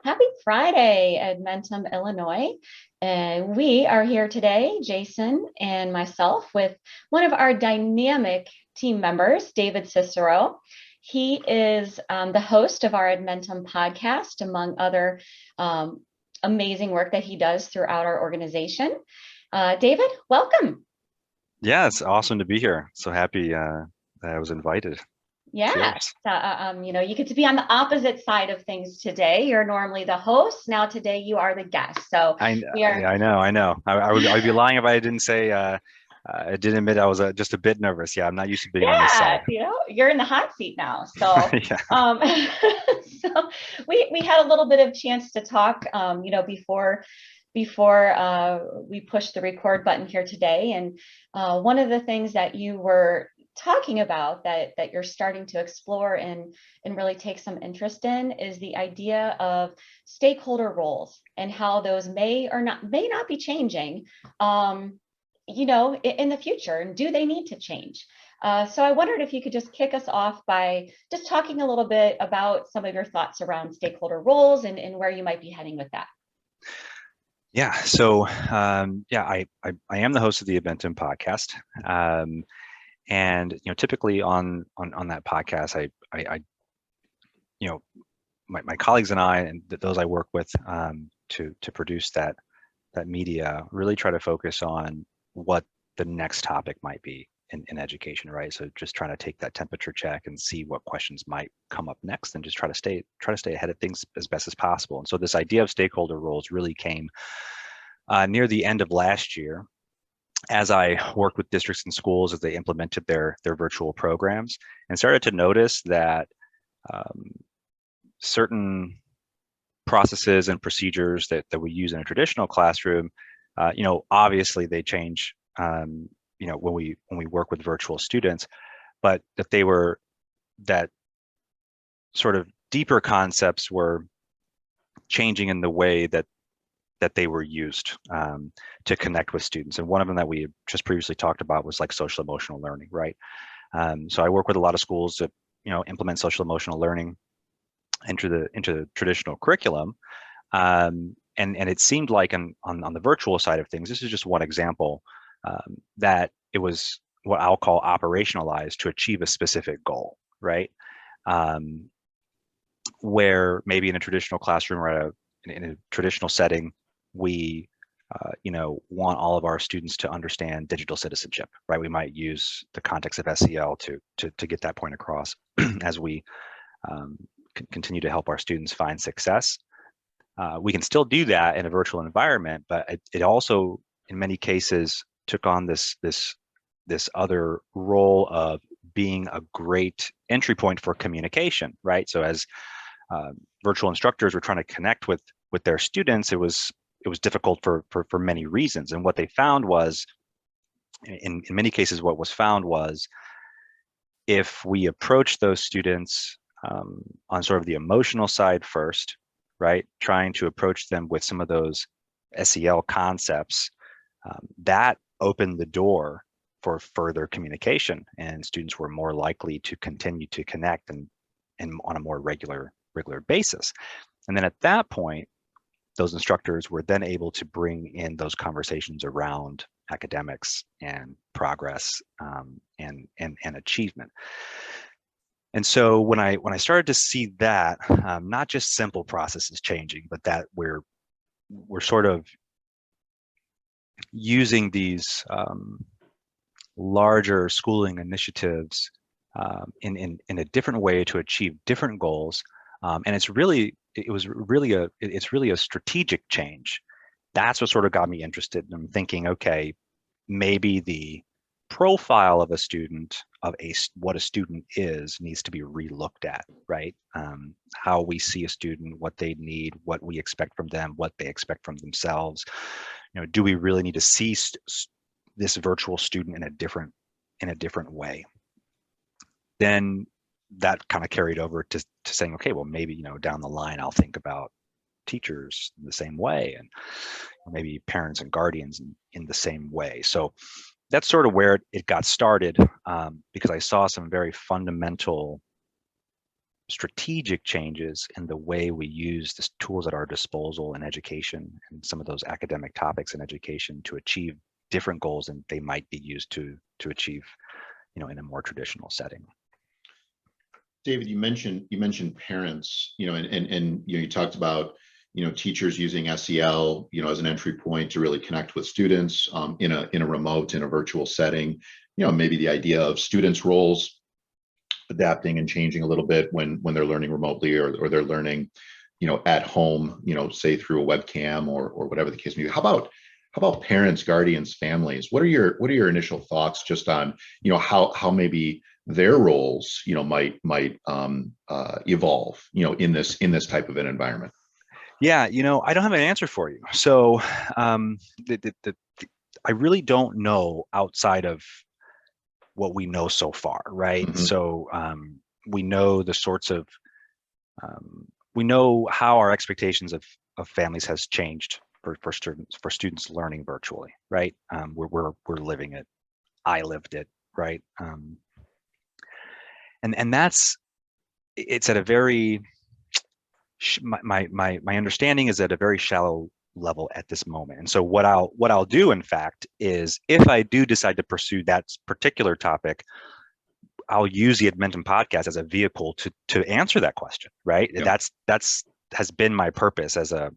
Happy Friday, Edmentum, Illinois. And we are here today, Jason and myself, with one of our dynamic team members, David Cicero. He is the host of our Edmentum Podcast, among other amazing work that he does throughout our organization. David, welcome. Yeah, it's awesome to be here. So happy that I was invited. Yeah, Cheers. you get to be on the opposite side of things today. You're normally the host. Now today you are the guest. So we Yeah, are. I know. I'd be lying if I didn't say I did admit I was just a bit nervous. Yeah, I'm not used to being on this Yeah, side. you're in the hot seat now. So, Yeah. so we had a little bit of chance to talk, before we pushed the record button here today. And one of the things that you were talking about that you're starting to explore and really take some interest in is the idea of stakeholder roles and how those may not be changing. In the future, and do they need to change? So I wondered if you could just kick us off by just talking a little bit about some of your thoughts around stakeholder roles and where you might be heading with that. Yeah. So yeah, I am the host of the Edmentum Podcast. And typically on that podcast, I my colleagues and I and those I work with to produce that media really try to focus on what the next topic might be in education, right? So just trying to take that temperature check and see what questions might come up next, and just try to stay ahead of things as best as possible. And so this idea of stakeholder roles really came near the end of last year, as I worked with districts and schools as they implemented their virtual programs, and started to notice that certain processes and procedures that we use in a traditional classroom, obviously they change, when we work with virtual students, but that sort of deeper concepts were changing in the way that they were used to connect with students. And one of them that we had just previously talked about was like social emotional learning, right? So I work with a lot of schools that implement social emotional learning into the traditional curriculum, and it seemed like on the virtual side of things, this is just one example, that it was what I'll call operationalized to achieve a specific goal, right? Where maybe in a traditional classroom or in a traditional setting, we want all of our students to understand digital citizenship, right? We might use the context of SEL to get that point across as we continue to help our students find success. We can still do that in a virtual environment, but it also, in many cases, took on this other role of being a great entry point for communication, right? So as virtual instructors were trying to connect with their students, it was difficult for many reasons. And what they found was, in many cases, what was found was, if we approach those students on sort of the emotional side first, right, trying to approach them with some of those SEL concepts, that opened the door for further communication, and students were more likely to continue to connect and on a more regular basis. And then at that point, those instructors were then able to bring in those conversations around academics and progress, and achievement. And so when I started to see that, not just simple processes changing, but that we're sort of using these larger schooling initiatives in a different way to achieve different goals, and it's really a strategic change. That's what sort of got me interested. And I'm thinking, okay, maybe the profile of a student, what a student is, needs to be relooked at, right? How we see a student, what they need, what we expect from them, what they expect from themselves. Do we really need to see this virtual student in a different way? Then that kind of carried over to saying, okay, well, maybe down the line I'll think about teachers in the same way, and maybe parents and guardians in the same way. So that's sort of where it got started, because I saw some very fundamental strategic changes in the way we use the tools at our disposal in education and some of those academic topics in education to achieve different goals than they might be used to achieve, in a more traditional setting. David, you mentioned parents, and you talked about teachers using SEL, as an entry point to really connect with students in a remote, in a virtual setting. Maybe the idea of students' roles adapting and changing a little bit when they're learning remotely or they're learning, at home, say through a webcam or whatever the case may be. How about parents, guardians, families? What are your initial thoughts just on, how maybe their roles, might evolve, in this type of an environment? Yeah, I don't have an answer for you. So I really don't know outside of what we know so far, right? Mm-hmm. So we know the sorts of, we know how our expectations of families has changed for students learning virtually, right? We're living it. I lived it, right? And it's at a very, my understanding is at a very shallow level at this moment. And so what I'll do, in fact, is if I do decide to pursue that particular topic, I'll use the Edmentum Podcast as a vehicle to answer that question, right? Yeah. That's has been my purpose as a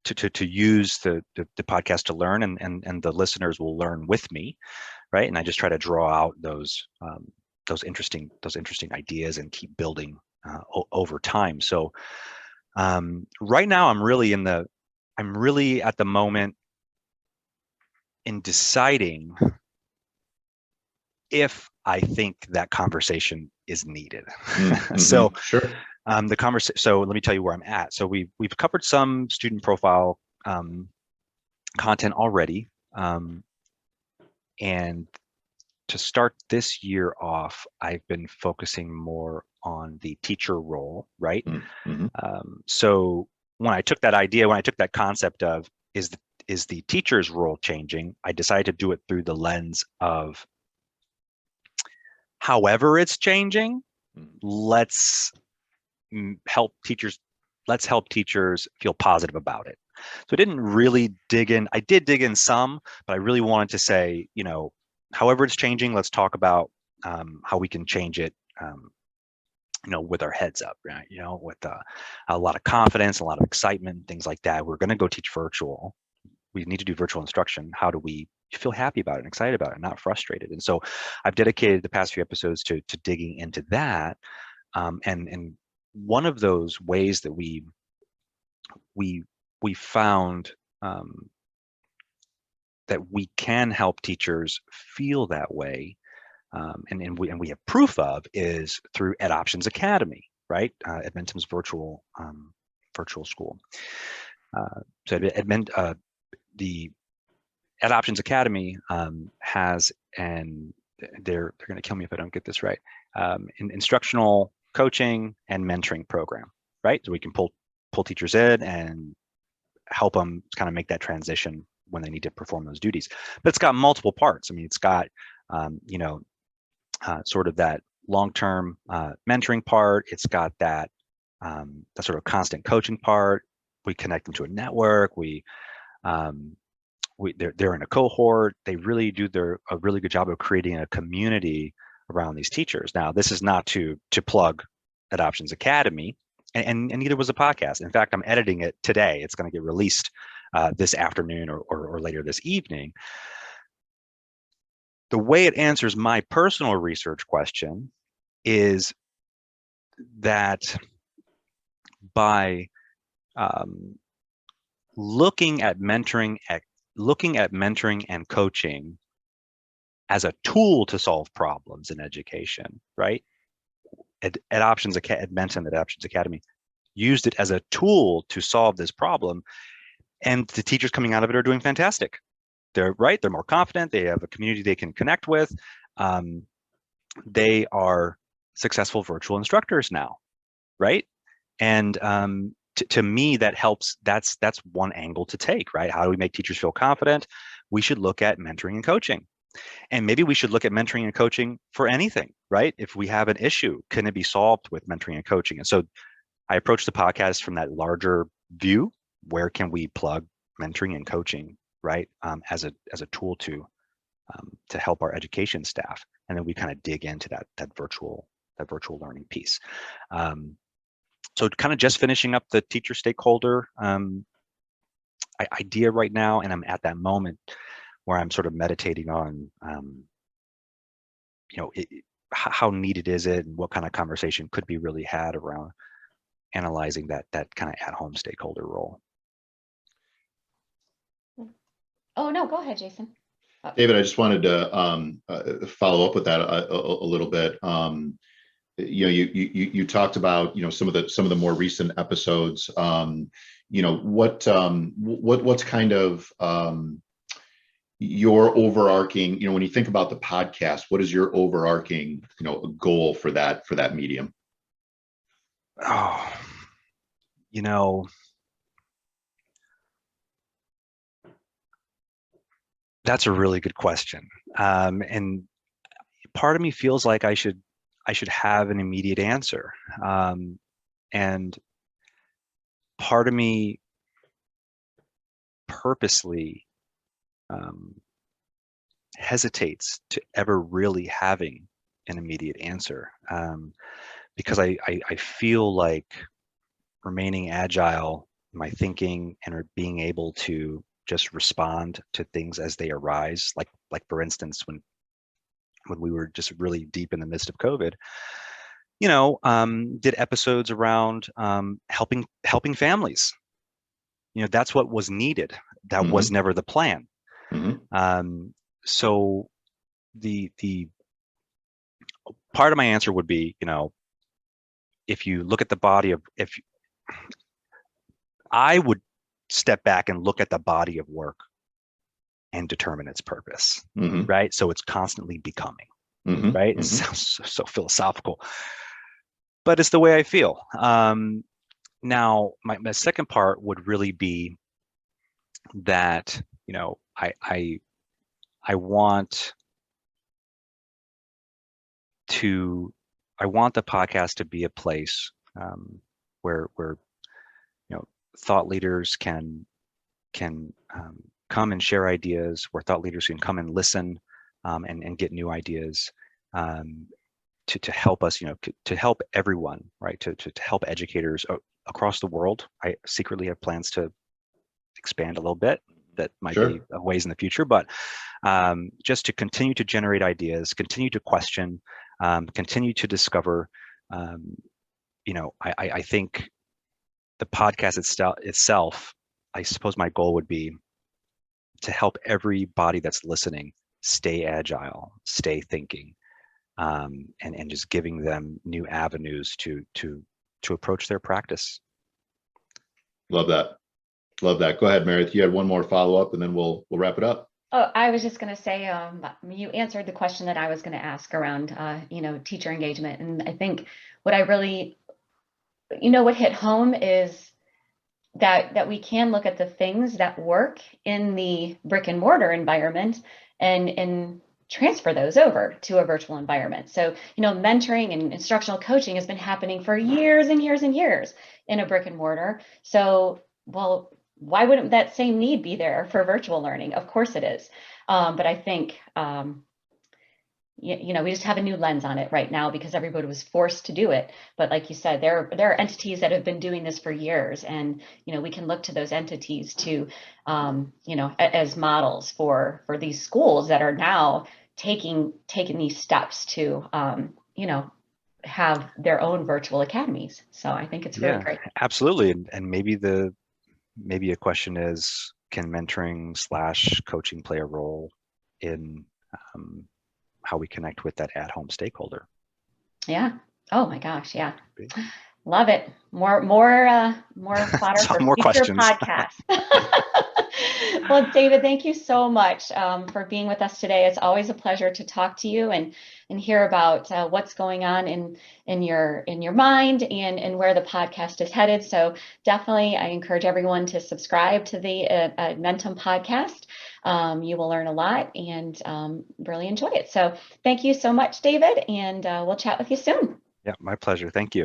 to use the podcast to learn, and the listeners will learn with me, right? And I just try to draw out those interesting ideas and keep building over time. So right now I'm really at the moment in deciding if I think that conversation is needed. Mm-hmm. So sure. So let me tell you where I'm at. So we've covered some student profile content already, and to start this year off, I've been focusing more on the teacher role, right? Mm-hmm. So when I took that concept of is the teacher's role changing, I decided to do it through the lens of however it's changing, let's help teachers feel positive about it. So I didn't really dig in. I did dig in some, but I really wanted to say, however it's changing, let's talk about how we can change it, with our heads up, right? With a lot of confidence, a lot of excitement, things like that. We're going to go teach virtual. We need to do virtual instruction. How do we feel happy about it and excited about it, not frustrated? And so I've dedicated the past few episodes to digging into that. And one of those ways that we found that we can help teachers feel that way, and we have proof of, is through EdOptions Academy, right? Edmentum's virtual school. So the EdOptions Academy has they're going to kill me if I don't get this right, an instructional coaching and mentoring program, right? So we can pull teachers in and help them kind of make that transition when they need to perform those duties. But it's got multiple parts. I mean, it's got sort of that long-term mentoring part. It's got that sort of constant coaching part. We connect them to a network. They're in a cohort. They really do a really good job of creating a community around these teachers. Now, this is not to plug EdOptions Academy, and neither was the podcast. In fact, I'm editing it today. It's going to get released this afternoon or later this evening. The way it answers my personal research question is that by looking at mentoring and coaching as a tool to solve problems in education, right? Edmentum Advocacy Academy used it as a tool to solve this problem, and the teachers coming out of it are doing fantastic. They're more confident. They have a community they can connect with. They are successful virtual instructors now, right? And to me, that helps. That's one angle to take, right? How do we make teachers feel confident? We should look at mentoring and coaching. And maybe we should look at mentoring and coaching for anything, right? If we have an issue, can it be solved with mentoring and coaching? And so I approach the podcast from that larger view. Where can we plug mentoring and coaching, right, as a tool to help our education staff, and then we kind of dig into that virtual learning piece. So kind of just finishing up the teacher stakeholder idea right now, and I'm at that moment where I'm sort of meditating on, how needed is it, and what kind of conversation could be really had around analyzing that kind of at-home stakeholder role. Oh, no, go ahead, Jason. David, I just wanted to follow up with that a little bit. You talked about some of the more recent episodes. What's kind of your overarching, when you think about the podcast, what is your overarching goal for that medium? Oh, that's a really good question. And part of me feels like I should have an immediate answer. And part of me purposely hesitates to ever really having an immediate answer, because I feel like remaining agile in my thinking and being able to just respond to things as they arise, like for instance, when we were just really deep in the midst of COVID, did episodes around helping families. That's what was needed. That was never the plan. So the part of my answer would be, if you look at the body of, I would step back and look at the body of work and determine its purpose, right? So it's constantly becoming, right? It sounds so philosophical, but it's the way I feel. Now, my second part would really be that, I want the podcast to be a place where thought leaders can come and share ideas, where thought leaders can come and listen and get new ideas to help us, to help everyone, right? To help educators across the world. I secretly have plans to expand a little bit. That might be ways in the future, but just to continue to generate ideas, continue to question, continue to discover. I think the podcast itself, I suppose my goal would be to help everybody that's listening stay agile, stay thinking, and just giving them new avenues to approach their practice. Love that. Go ahead, Meredith. You had one more follow-up, and then we'll wrap it up. Oh, I was just going to say, you answered the question that I was going to ask around, teacher engagement. And I think what I really, what hit home is that we can look at the things that work in the brick and mortar environment and transfer those over to a virtual environment. So, mentoring and instructional coaching has been happening for years and years and years in a brick and mortar. So, well, why wouldn't that same need be there for virtual learning? Of course it is. But I think, we just have a new lens on it right now because everybody was forced to do it. But like you said, there are entities that have been doing this for years, and we can look to those entities to, as models for these schools that are now taking these steps to, have their own virtual academies. So I think it's really great. Absolutely, and maybe a question is, can mentoring / coaching play a role in how we connect with that at-home stakeholder? Yeah. Oh my gosh. Yeah. Love it. More fodder for more future questions. Podcasts. Well, David, thank you so much for being with us today. It's always a pleasure to talk to you and hear about what's going on in your mind and where the podcast is headed. So definitely, I encourage everyone to subscribe to the Edmentum Podcast. You will learn a lot and really enjoy it. So thank you so much, David, and we'll chat with you soon. Yeah, my pleasure. Thank you.